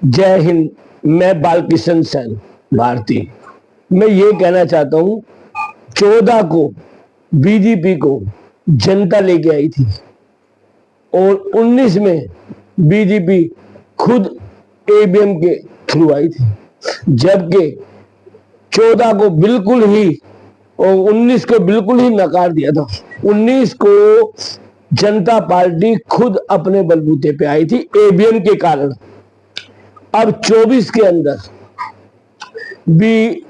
जय हिंद। मैं बालकिशन सेन भारती। मैं ये कहना चाहता हूं, 14 को बीजेपी को जनता लेके आई थी और 19 में बीजेपी खुद ईवीएम के थ्रू आई थी, जबकि 14 को बिल्कुल ही और 19 को बिल्कुल ही नकार दिया था। 19 को जनता पार्टी खुद अपने बलबूते पे आई थी ईवीएम के कारण। अब 24 के अंदर भी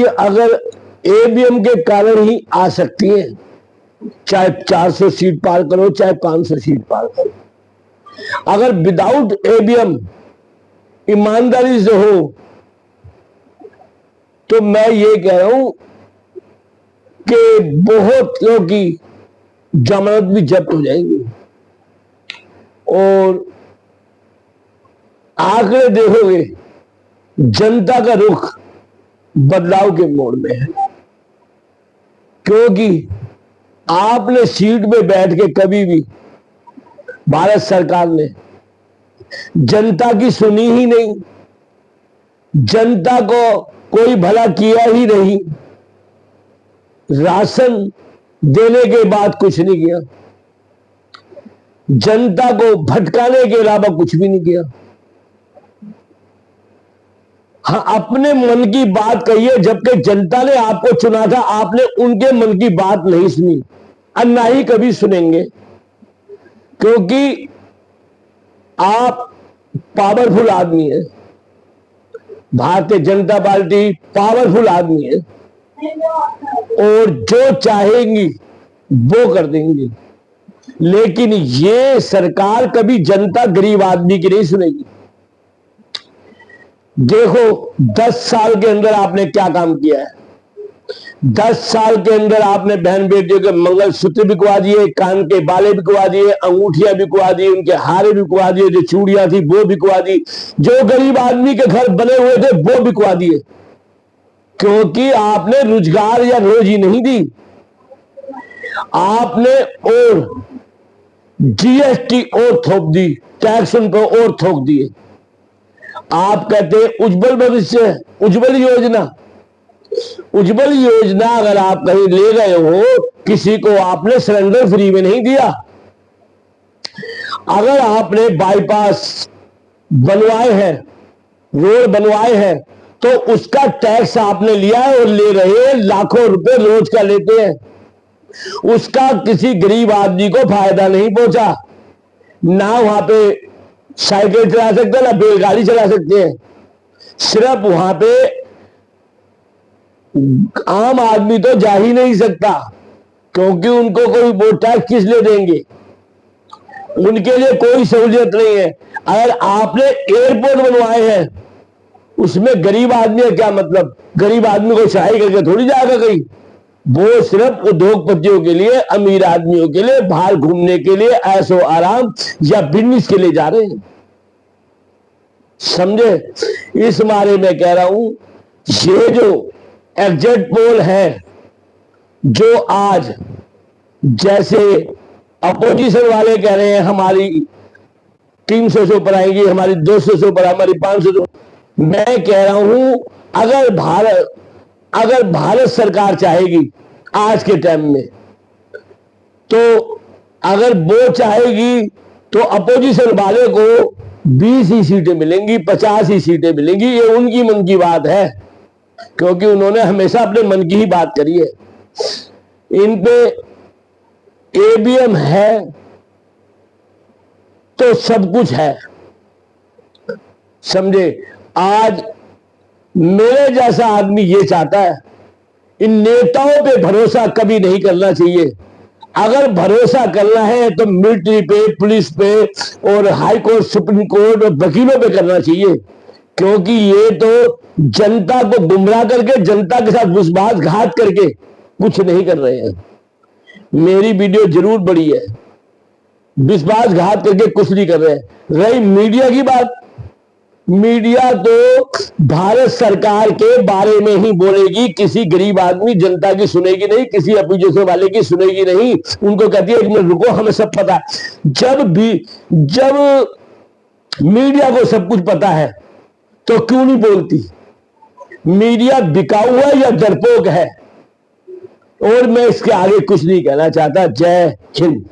अगर ईवीएम के कारण ही आ सकती है, चाहे 400 सीट पार करो चाहे 500 सीट पार करो। अगर विदाउट ईवीएम ईमानदारी से हो तो मैं ये कह रहा हूं कि बहुत लोगों की जमानत भी जब्त हो जाएंगी। और आंकड़े देखोगे, जनता का रुख बदलाव के मोड़ में है, क्योंकि आपने सीट में बैठ के कभी भी भारत सरकार ने जनता की सुनी ही नहीं, जनता को कोई भला किया ही नहीं। राशन देने के बाद कुछ नहीं किया, जनता को भटकाने के अलावा कुछ भी नहीं किया। हाँ, अपने मन की बात कही है, जबकि जनता ने आपको चुना था, आपने उनके मन की बात नहीं सुनी और ना ही कभी सुनेंगे, क्योंकि आप पावरफुल आदमी है। भारतीय जनता पार्टी पावरफुल आदमी है और जो चाहेंगी वो कर देंगी, लेकिन ये सरकार कभी जनता गरीब आदमी की नहीं सुनेगी। देखो 10 साल के अंदर आपने क्या काम किया है। 10 साल के अंदर आपने बहन बेटियों के मंगलसूत्र बिकवा दिए, कान के बाले बिकवा दिए, अंगूठियां बिकवा दी, उनके हारे बिकवा दिए, जो चूड़ियां थी वो बिकवा दी, जो गरीब आदमी के घर बने हुए थे वो बिकवा दिए, क्योंकि आपने रोजगार या रोजी नहीं दी। आपने और जीएसटी और थोप दी, टैक्स उन पर और थोप दिए। आप कहते हैं उज्जवल भविष्य, उज्जवल योजना। उज्जवल योजना अगर आप कहीं ले गए हो, किसी को आपने सिलेंडर फ्री में नहीं दिया। अगर आपने बाईपास बनवाए हैं, रोड बनवाए हैं, तो उसका टैक्स आपने लिया है और ले रहे हैं, लाखों रुपए रोज का लेते हैं। उसका किसी गरीब आदमी को फायदा नहीं पहुंचा। ना वहां पे साइकिल चला सकते हैं, ना बैलगाड़ी चला सकते हैं। सिर्फ वहां पे आम आदमी तो जा ही नहीं सकता, क्योंकि उनको कोई वो टैक्स किस लिए देंगे, उनके लिए कोई सहूलियत नहीं है। अगर आपने एयरपोर्ट बनवाए हैं, उसमें गरीब आदमी का क्या मतलब? गरीब आदमी को चढ़ाई करके थोड़ी जाएगा कहीं। वो सिर्फ उद्योगपतियों के लिए, अमीर आदमियों के लिए, बाहर घूमने के लिए, ऐशो आराम या बिजनेस के लिए जा रहे हैं, समझे? इस बारे में कह रहा हूं, ये जो एग्जिट पोल है, जो आज जैसे अपोजिशन वाले कह रहे हैं हमारी 300 से ऊपर आएगी, हमारी 200 से ऊपर, हमारी 500 से, मैं कह रहा हूं अगर भारत सरकार चाहेगी आज के टाइम में, तो अगर वो चाहेगी तो अपोजिशन वाले को 20 ही सीटें मिलेंगी, 50 ही सीटें मिलेंगी। ये उनकी मन की बात है, क्योंकि उन्होंने हमेशा अपने मन की ही बात करी है। इन पे ईवीएम है तो सब कुछ है, समझे? आज मेरे जैसा आदमी ये चाहता है, इन नेताओं पे भरोसा कभी नहीं करना चाहिए। अगर भरोसा करना है तो मिलिट्री पे, पुलिस पे और हाई कोर्ट, सुप्रीम कोर्ट और वकीलों पे करना चाहिए, क्योंकि ये तो जनता को गुमराह करके, जनता के साथ विश्वासघात करके कुछ नहीं कर रहे हैं। मेरी वीडियो जरूर बड़ी है, विश्वासघात करके कुछ नहीं कर रहे हैं। रही मीडिया की बात, मीडिया तो भारत सरकार के बारे में ही बोलेगी, किसी गरीब आदमी जनता की सुनेगी नहीं, किसी अपोजिशन वाले की सुनेगी नहीं। उनको कहती है एक मिनट रुको, हमें सब पता है। जब मीडिया को सब कुछ पता है तो क्यों नहीं बोलती? मीडिया बिकाऊ है या डरपोक है? और मैं इसके आगे कुछ नहीं कहना चाहता। जय हिंद।